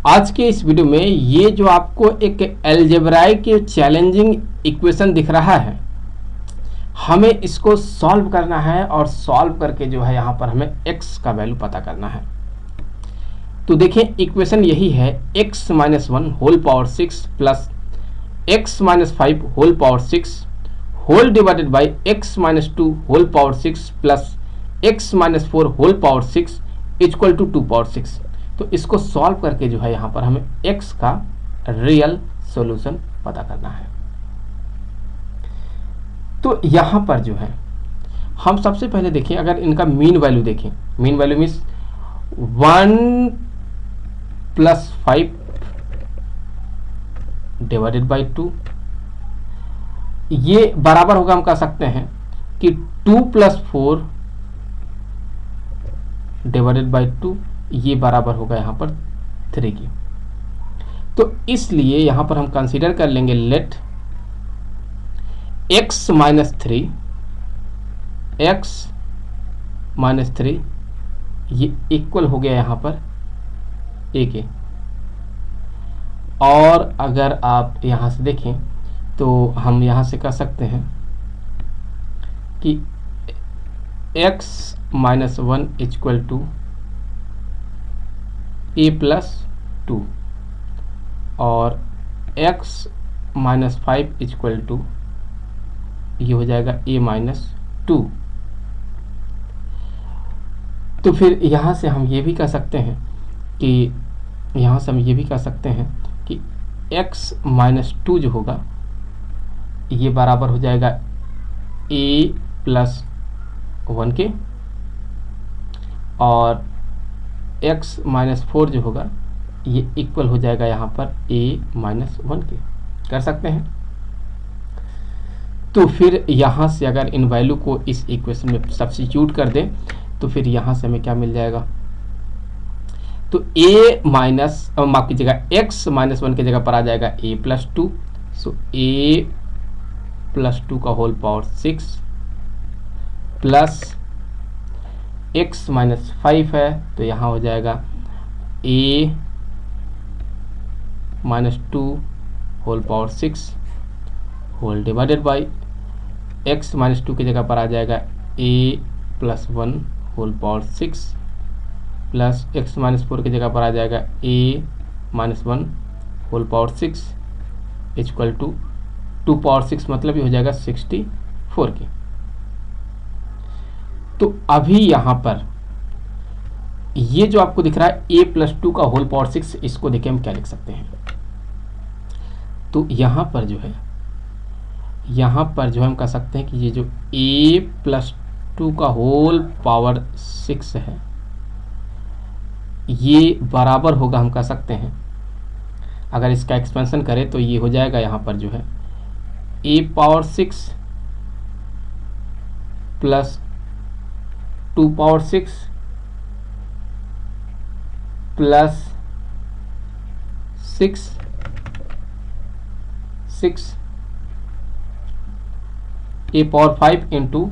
आज के इस वीडियो में ये जो आपको एक अलजेब्राइक चैलेंजिंग इक्वेशन दिख रहा है, हमें इसको सॉल्व करना है और सॉल्व करके जो है यहाँ पर हमें x का वैल्यू पता करना है। तो देखें, इक्वेशन यही है x minus 1 whole power 6 plus x minus 5 whole power 6 whole divided by x minus 2 whole power 6 plus x minus 4 whole power 6 equal to 2 power 6। तो इसको सॉल्व करके जो है यहाँ पर हमें x का रियल सॉल्यूशन पता करना है। तो यहाँ पर जो है हम सबसे पहले देखें, अगर इनका मीन वैल्यू देखें, mean value means 1 plus 5 divided by 2, ये बराबर होगा, हम कह सकते हैं कि 2 प्लस 4 डिवाइडेड बाई 2, ये बराबर होगा यहाँ पर 3 की। तो इसलिए यहाँ पर हम कंसीडर कर लेंगे let x minus 3, x minus 3 ये इक्वल हो गया यहाँ पर a के। और अगर आप यहाँ से देखें तो हम यहाँ से कह सकते हैं कि x minus 1 equal to a plus 2 और x माइनस 5 इक्वल टू ये हो जाएगा a माइनस 2। तो फिर यहाँ से हम ये भी कह सकते हैं कि कि x माइनस 2 जो होगा ये बराबर हो जाएगा a प्लस 1 के, और x माइनस 4 जो होगा ये इक्वल हो जाएगा यहाँ पर a माइनस 1 के। कर सकते हैं। तो फिर यहाँ से अगर इन वैल्यू को इस इक्वेशन में सब्स्टिट्यूट कर दें तो फिर यहाँ से हमें क्या मिल जाएगा, तो a माइनस माफ कीजिएगा x माइनस 1 की जगह पर आ जाएगा a plus 2, so a plus 2 का whole power 6 plus x minus 5 है तो यहाँ हो जाएगा a minus 2 whole power 6 whole divided by x minus 2 की जगह पर आ जाएगा a plus 1 whole power 6 plus x minus 4 की जगह पर आ जाएगा a minus 1 whole power 6 equal to 2 power 6, मतलब ये हो जाएगा 64 की। तो अभी यहाँ पर ये जो आपको दिख रहा है a प्लस 2 का होल पावर 6, इसको देखिए हम क्या लिख सकते हैं। तो यहाँ पर जो हम कह सकते हैं कि ये जो a प्लस 2 का होल पावर 6 है ये बराबर होगा, हम कह सकते हैं अगर इसका एक्सपेंशन करें तो ये हो जाएगा यहाँ पर जो है a power 6 plus 2 power 6 plus 6 a power 5 into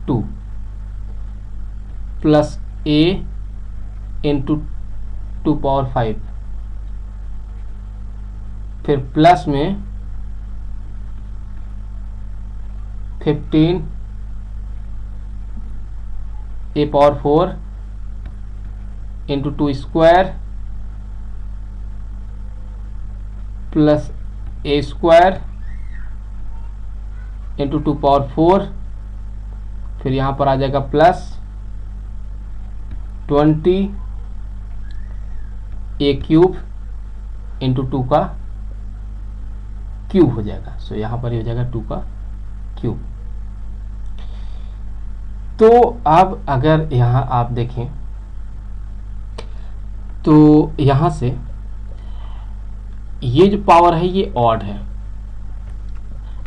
2 plus a into 2 power 5, फिर प्लस में 15 a power 4 into 2 square plus a square into 2 power 4, फिर यहाँ पर आ जाएगा प्लस 20 a क्यूब इंटू 2 का क्यूब हो जाएगा। सो यहाँ पर ये हो जाएगा 2 का क्यूब। तो अब अगर यहाँ आप देखें तो यहाँ से ये जो पावर है ये ऑड है,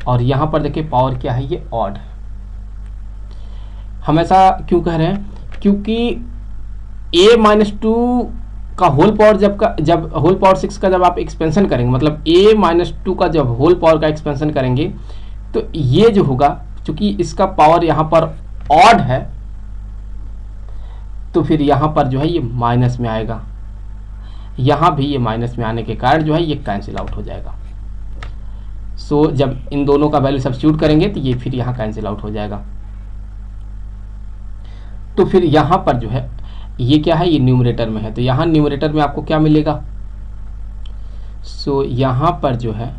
और यहाँ पर देखिए पावर क्या है, ये ऑड है। हम ऐसा क्यों कह रहे हैं, क्योंकि a माइनस 2 का होल पावर जब होल पावर 6 का जब आप एक्सपेंशन करेंगे, मतलब a माइनस 2 का जब होल पावर का एक्सपेंशन करेंगे तो ये जो होगा, चूंकि इसका पावर यहाँ पर ऑड है तो फिर यहाँ पर जो है ये माइनस में आएगा। यहाँ भी ये माइनस में आने के कारण जो है ये कैंसिल आउट हो जाएगा। सो जब इन दोनों का वैल्यू सब्स्टिट्यूट करेंगे तो ये फिर यहाँ कैंसिल आउट हो जाएगा। तो फिर यहाँ पर जो है ये क्या है, ये न्यूमरेटर में है, तो यहाँ न्यूमरेटर में आपको क्या मिलेगा। सो यहाँ पर जो है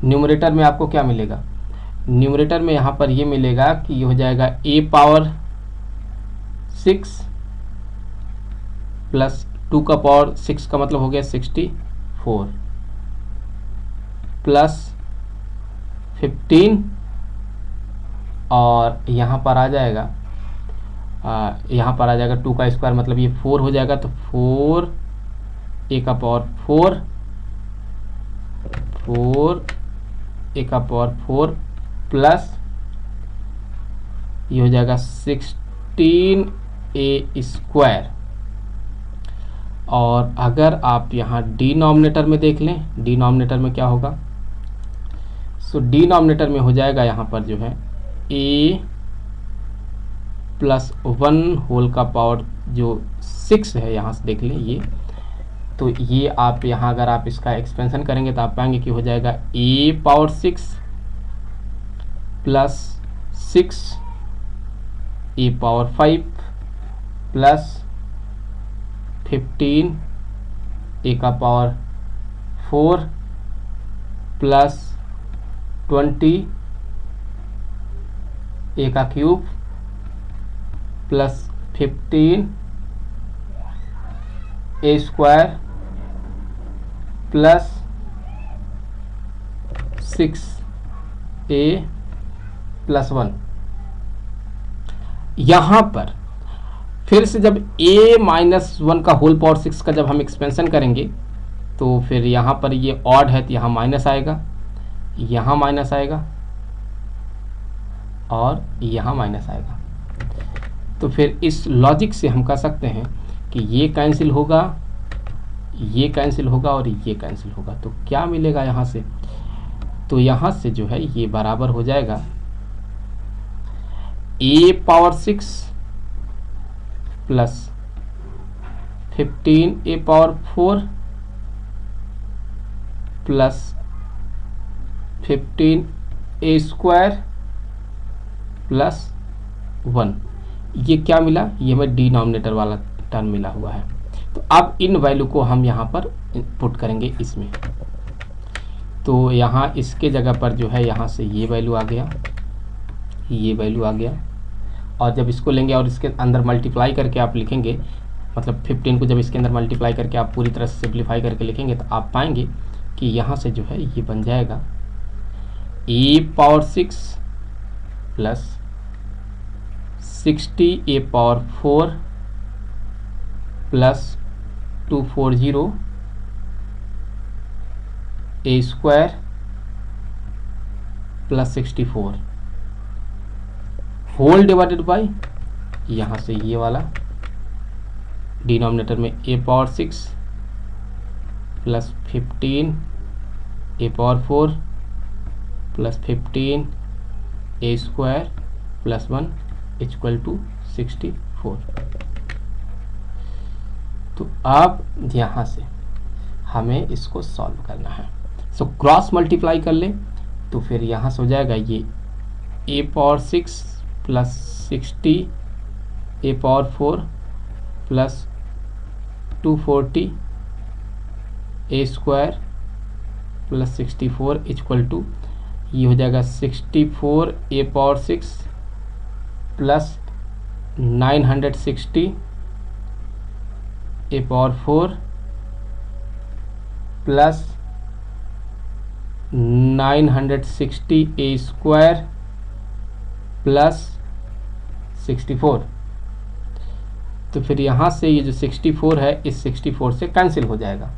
न्यूमरेटर में आपको क्या मिलेगा, न्यूमरेटर में यहाँ पर ये मिलेगा कि ये हो जाएगा a पावर 6 प्लस 2 का पावर 6 का मतलब हो गया 64 प्लस 15 और यहाँ पर आ जाएगा 2 का स्क्वायर मतलब ये 4 हो जाएगा, तो 4 a का पावर 4 a का पावर 4 प्लस ये हो जाएगा 16a स्क्वायर। और अगर आप यहाँ डिनोमिनेटर में देख लें, डिनोमिनेटर में क्या होगा, सो डिनोमिनेटर में हो जाएगा यहाँ पर जो है a प्लस 1 होल का पावर जो 6 है, यहाँ से देख लें ये, तो ये आप यहाँ अगर आप इसका एक्सपेंशन करेंगे तो आप पाएंगे कि हो जाएगा a power 6 plus 6 a power 5 plus 15 a का पावर 4 प्लस 20 a का cube plus 15 a square plus 6a plus 1। यहाँ पर फिर से जब a माइनस 1 का होल पावर 6 का जब हम एक्सपेंशन करेंगे तो फिर यहाँ पर ये ऑड है तो यहाँ माइनस आएगा, यहाँ माइनस आएगा और यहाँ माइनस आएगा। तो फिर इस लॉजिक से हम कह सकते हैं कि ये कैंसिल होगा, ये कैंसिल होगा और ये कैंसिल होगा, तो क्या मिलेगा यहाँ से, तो यहाँ से जो है ये बराबर हो जाएगा a power 6 plus 15a power 4 plus 15a square plus 1। ये क्या मिला, ये हमें डिनोमिनेटर वाला टर्म मिला हुआ है। तो अब इन वैल्यू को हम यहाँ पर पुट करेंगे इसमें, तो यहाँ इसके जगह पर जो है यहाँ से ये वैल्यू आ गया, ये वैल्यू आ गया, और जब इसको लेंगे और इसके अंदर मल्टीप्लाई करके आप लिखेंगे, मतलब 15 को जब इसके अंदर मल्टीप्लाई करके आप पूरी तरह से सिंप्लीफाई करके लिखेंगे तो आप पाएंगे कि यहाँ से जो है ये बन जाएगा a power 6 plus 60a power 4 plus 240 a square plus 64 whole divided by यहाँ से ये वाला डिनोमिनेटर में a power 6 plus 15 a power 4 plus 15 a square plus 1 equal to 64। तो अब यहाँ से हमें इसको सॉल्व करना है, सो क्रॉस मल्टीप्लाई कर ले तो फिर यहाँ से हो जाएगा ये a power 6 plus 60 a power 4 plus 240 a square plus 64 equal to ये हो जाएगा 64 a power 6 plus 960 a power 4 plus 960 a square plus 64। तो फिर यहाँ से ये जो 64 है इस 64 से कैंसिल हो जाएगा।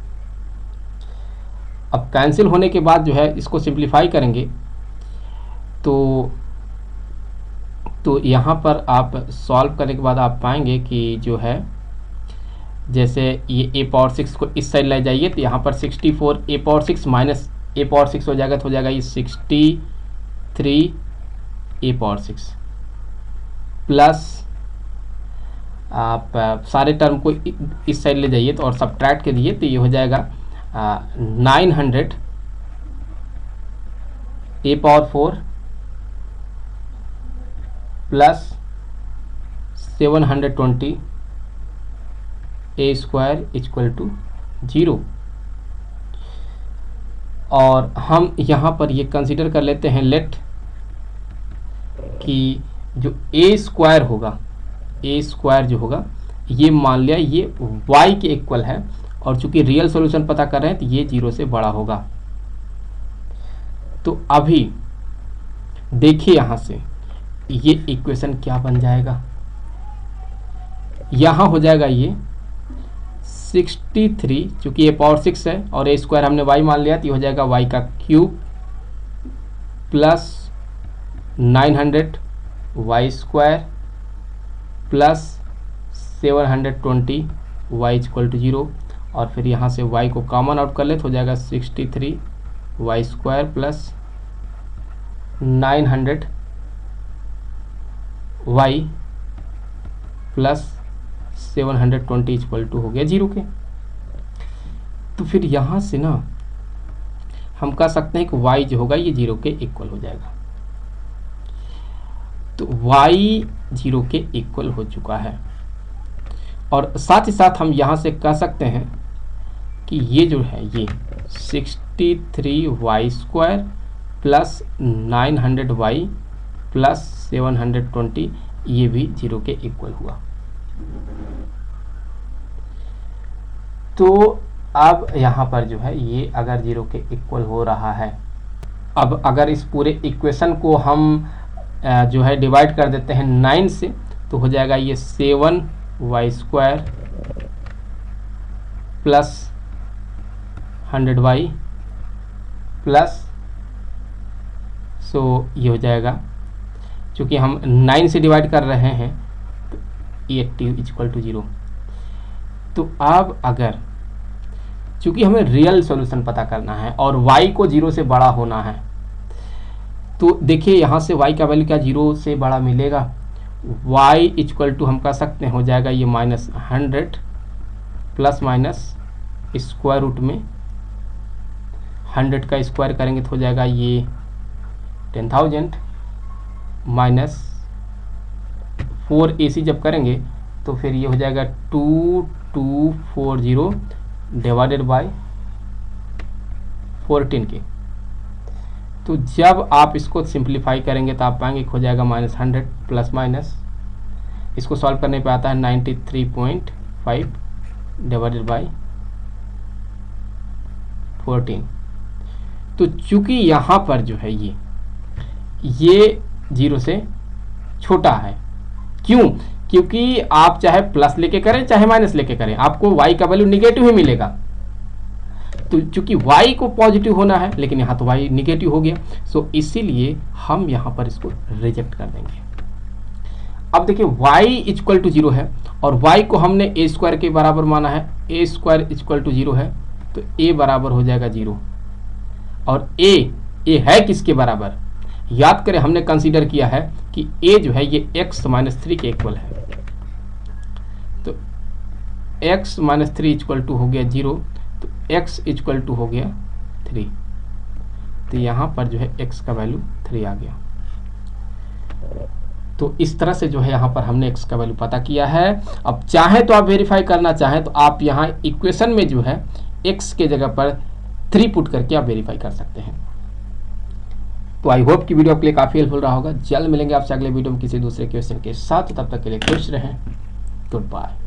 अब कैंसिल होने के बाद जो है इसको सिंप्लीफाई करेंगे तो यहाँ पर आप सॉल्व करने के बाद आप पाएंगे कि जो है जैसे ये a पावर 6 को इस साइड ले जाइए तो यहाँ पर 64 a power 6 minus a power 6 हो जाएगा, तो हो जाएगा ये 63 a पावर 6 प्लस आप सारे टर्म को इस साइड ले जाइए तो और सब्ट्रैक्ट के दिए तो ये हो जाएगा 900 a power 4 plus 720 a square equal to 0। और हम यहाँ पर ये कंसीडर कर लेते हैं लेट कि जो a स्क्वायर होगा, a स्क्वायर जो होगा ये मान लिया ये y के इक्वल है, और चूंकि रियल सॉल्यूशन पता कर रहे हैं तो ये 0 से बड़ा होगा। तो अभी देखिए यहाँ से ये इक्वेशन क्या बन जाएगा, यहाँ हो जाएगा ये 63, चूंकि ये पावर 6 है और a स्क्वायर हमने y मान लिया तो ये हो जाएगा y का cube plus 900 y square plus 720 y equal to 0। और फिर यहाँ से y को कॉमन आउट कर ले तो हो जाएगा 63 y square plus 900 y plus 720 equal to हो गया 0 के। तो फिर यहाँ से ना हम कह सकते हैं कि y जो होगा ये 0 के इक्वल हो जाएगा। तो y 0 के इक्वल हो चुका है, और साथ ही साथ हम यहाँ से कह सकते हैं कि ये जो है ये 63 y square plus 900 y plus 720 ये भी 0 के इक्वल हुआ। तो अब यहाँ पर जो है ये अगर 0 के इक्वल हो रहा है, अब अगर इस पूरे इक्वेशन को हम जो है डिवाइड कर देते हैं 9 से तो हो जाएगा ये 7y square plus 100y plus ये हो जाएगा, चूँकि हम 9 से डिवाइड कर रहे हैं तो 80 इक्वल टू 0। तो अब अगर चूँकि हमें रियल सॉल्यूशन पता करना है और y को 0 से बड़ा होना है, तो देखिए यहाँ से y का वैल्यू क्या 0 से बड़ा मिलेगा, y इक्वल टू हम कह सकते हैं हो जाएगा ये -100 प्लस माइनस स्क्वायर रूट में 100 का स्क्वायर करेंगे तो हो जाएगा ये 10,000 माइनस 4ac जब करेंगे तो फिर ये हो जाएगा 2240 डिवाइडेड बाय 14 के। तो जब आप इसको सिंप्लीफाई करेंगे तो आप पाएंगे हो जाएगा -100 प्लस माइनस, इसको सॉल्व करने पे आता है 93.5 डिवाइडेड बाय 14। तो चूंकि यहाँ पर जो है ये 0 से छोटा है, क्यों? क्योंकि आप चाहे प्लस लेके करें चाहे माइनस लेके करें आपको y का वैल्यू निगेटिव ही मिलेगा। तो चूंकि y को पॉजिटिव होना है लेकिन यहाँ तो y निगेटिव हो गया, सो इसीलिए हम यहाँ पर इसको रिजेक्ट कर देंगे। अब देखिए y इक्वल टू 0 है और y को हमने a स्क्वायर के बराबर माना है, a स्क्वायर इक्वल टू 0 है तो a बराबर हो जाएगा 0। और a है किसके बराबर? याद करें हमने कंसीडर किया है कि a जो है ये x माइनस 3 के इक्वल है, तो x माइनस 3 इक्वल टू हो गया 0, तो x इक्वल टू हो गया 3। तो यहाँ पर जो है x का वैल्यू 3 आ गया। तो इस तरह से जो है यहाँ पर हमने x का वैल्यू पता किया है। अब चाहे तो आप वेरीफाई करना चाहें तो आप यहाँ इक्वेशन में जो है x के जगह पर 3 पुट करके आप वेरीफाई कर सकते हैं। तो आई होप कि वीडियो आपके लिए काफ़ी हेल्पफुल रहा होगा। जल्द मिलेंगे आपसे अगले वीडियो में किसी दूसरे क्वेश्चन के साथ, तब तक के लिए खुश रहें। Good bye.